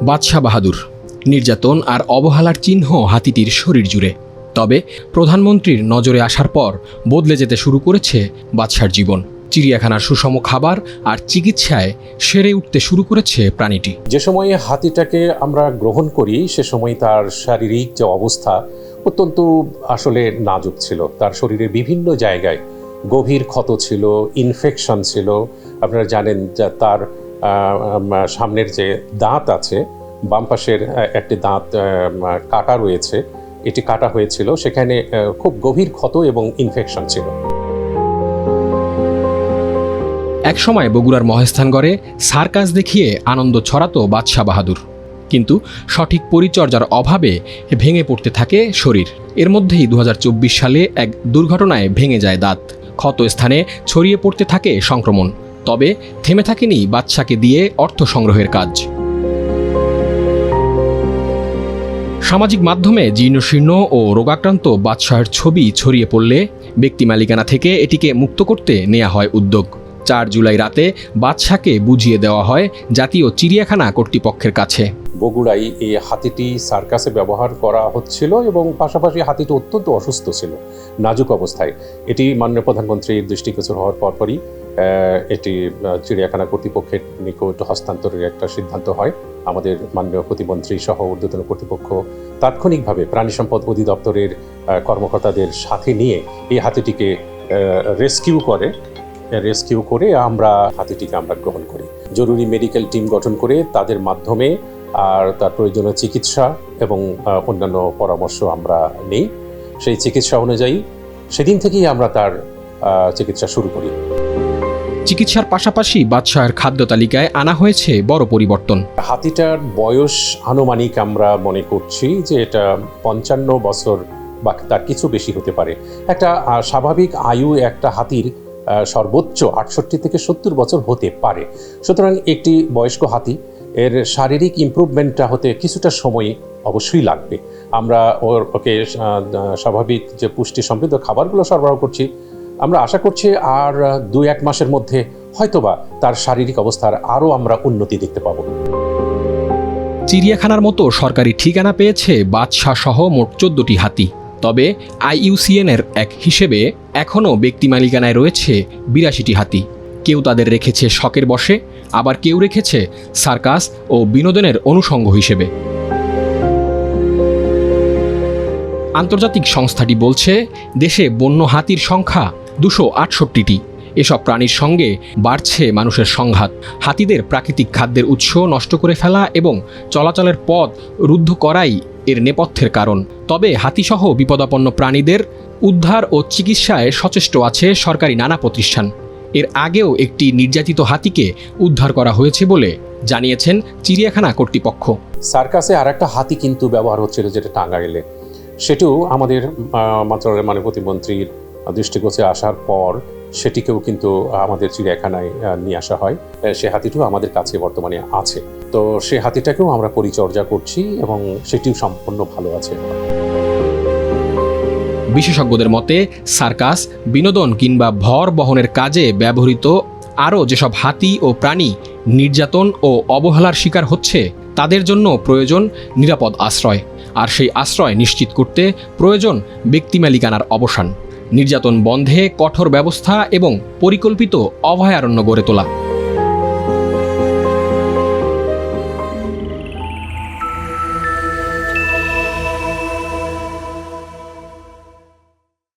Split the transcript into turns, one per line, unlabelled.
বাদশাহ বাহাদুর, নির্যাতন আর অবহেলার চিহ্ন হাতিটির শরীর জুড়ে। তবে প্রধানমন্ত্রীর নজরে আসার পর বদলে যেতে শুরু করেছে বাদশার জীবন। চিড়িয়াখানার সুষম খাবার আর চিকিৎসায় সেরে উঠতে শুরু করেছে প্রাণীটি।
যে সময়ে হাতিটাকে আমরা গ্রহণ করি সে সময় তার শারীরিক যে অবস্থা অত্যন্ত আসলে নাজুক ছিল। তার শরীরের বিভিন্ন জায়গায় গভীর ক্ষত ছিল, ইনফেকশন ছিল। আপনারা জানেন যে তার সামনের যে দাঁত আছে, বাম পাশের একটি দাঁত কাটা রয়েছে, এটি কাটা হয়েছিল, সেখানে খুব গভীর ক্ষত এবং ইনফেকশন ছিল।
একসময় বগুড়ার মহেস্থানগড়ে সার্কাস দেখিয়ে আনন্দ ছড়াতো বাদশাহ বাহাদুর, কিন্তু সঠিক পরিচর্যার অভাবে ভেঙে পড়তে থাকে শরীর। এর মধ্যেই 2024 সালে এক দুর্ঘটনায় ভেঙে যায় দাঁত, ক্ষত স্থানে ছড়িয়ে পড়তে থাকে সংক্রমণ। তবে থেমে থাকেনি বাদশাকে দিয়ে অর্থ সংগ্রহের কাজ। সামাজিক মাধ্যমে জীর্ণশীর্ণ ও রোগাক্রান্ত বাদশাহের ছবি ছড়িয়ে পড়লে ব্যক্তি মালিকানা থেকে এটিকে মুক্ত করতে নেওয়া হয় উদ্যোগ। 4 জুলাই রাতে বাদশাকে বুঝিয়ে দেওয়া হয় জাতীয় চিড়িয়াখানা কর্তৃপক্ষের কাছে।
বগুড়ায় এই হাতিটি সার্কাসে ব্যবহার করা হচ্ছিল এবং পাশাপাশি হাতিটি অত্যন্ত অসুস্থ ছিল, নাজুক অবস্থায়। এটি মাননীয় প্রধানমন্ত্রীর দৃষ্টিগোচর হওয়ার পরপরই এটি চিড়িয়াখানা কর্তৃপক্ষের নিকট হস্তান্তরের একটা সিদ্ধান্ত হয়। আমাদের মাননীয় প্রতিমন্ত্রী সহ ঊর্ধ্বতন কর্তৃপক্ষ তাৎক্ষণিকভাবে প্রাণী সম্পদ অধিদপ্তরের কর্মকর্তাদের সাথে নিয়ে এই হাতিটিকে রেস্কিউ করে আমরা হাতিটিকে গ্রহণ করি। জরুরি মেডিকেল টিম গঠন করে তাদের মাধ্যমে আর তার প্রয়োজনীয় চিকিৎসা এবং অন্যান্য পরামর্শ আমরা নেই। সেই চিকিৎসা অনুযায়ী সেদিন থেকেই আমরা তার চিকিৎসা শুরু করি।
চিকিৎসার পাশাপাশি বাদশাহের খাদ্য তালিকায় আনা হয়েছে বড় পরিবর্তন।
হাতিটার বয়স আনুমানিক আমরা মনে করছি যে এটা 55 বছর বা তার কিছু বেশি হতে পারে। একটা স্বাভাবিক আয়ু একটা হাতির সর্বোচ্চ 68 থেকে 70 বছর হতে পারে। সুতরাং একটি বয়স্ক হাতি এর শারীরিক ইমপ্রুভমেন্টটা হতে কিছুটা সময় অবশ্যই লাগবে। আমরা ওকে স্বাভাবিক যে পুষ্টি সমৃদ্ধ খাবারগুলো সরবরাহ করছি, আমরা আশা করছি আর 2-1 মাসের মধ্যে হয়তোবা তার শারীরিক অবস্থার আরও আমরা উন্নতি দেখতে পাবো।
চিড়িয়াখানার মতো সরকারি ঠিকানা পেয়েছে বাদশাহ সহ মোট 14টি হাতি। তবে IUCN-এর এক হিসেবে এখনও ব্যক্তি মালিকানায় রয়েছে 82টি হাতি। কেউ তাদের রেখেছে শখের বশে, আবার কেউ রেখেছে সার্কাস ও বিনোদনের অনুষঙ্গ হিসেবে। আন্তর্জাতিক সংস্থাটি বলছে দেশে বন্য হাতির সংখ্যা 268টি। এসব প্রাণীর সঙ্গে বাড়ছে মানুষের সংঘাত। হাতিদের প্রাকৃতিক খাদ্যের উৎস নষ্ট করে ফেলা এবং চলাচলের পথ রুদ্ধ করাই এর নেপথ্যের কারণ। তবে হাতিসহ বিপদাপন্ন প্রাণীদের উদ্ধার ও চিকিৎসায় সচেষ্ট আছে সরকারি নানা প্রতিষ্ঠান। এর আগেও একটি নির্যাতিত হাতিকে উদ্ধার করা হয়েছে বলে জানিয়েছেন চিড়িয়াখানা কর্তৃপক্ষ।
সার্কাসে আর একটা হাতি কিন্তু ব্যবহার হচ্ছিল, যেটা টাঙ্গাইলে। সেটিও আমাদের মন্ত্রণালয়ের মাননীয় প্রতিমন্ত্রীর দৃষ্টিগোচরে আসার পর সেটিকেও কিন্তু আমাদের চিড়িয়াখানায় নিয়ে আসা হয়। সে হাতিটিও আমাদের কাছে বর্তমানে আছে। তো সে হাতিটাকেও আমরা পরিচর্যা করছি এবং সেটিও সম্পূর্ণ ভালো আছে।
বিশেষজ্ঞদের মতে সার্কাস, বিনোদন কিংবা ভর বহনের কাজে ব্যবহৃত আরও যেসব হাতি ও প্রাণী নির্যাতন ও অবহেলার শিকার হচ্ছে তাদের জন্য প্রয়োজন নিরাপদ আশ্রয়। আর সেই আশ্রয় নিশ্চিত করতে প্রয়োজন ব্যক্তি মালিকানার অবসান, নির্যাতন বন্ধে কঠোর ব্যবস্থা এবং পরিকল্পিত অভয়ারণ্য গড়ে তোলা।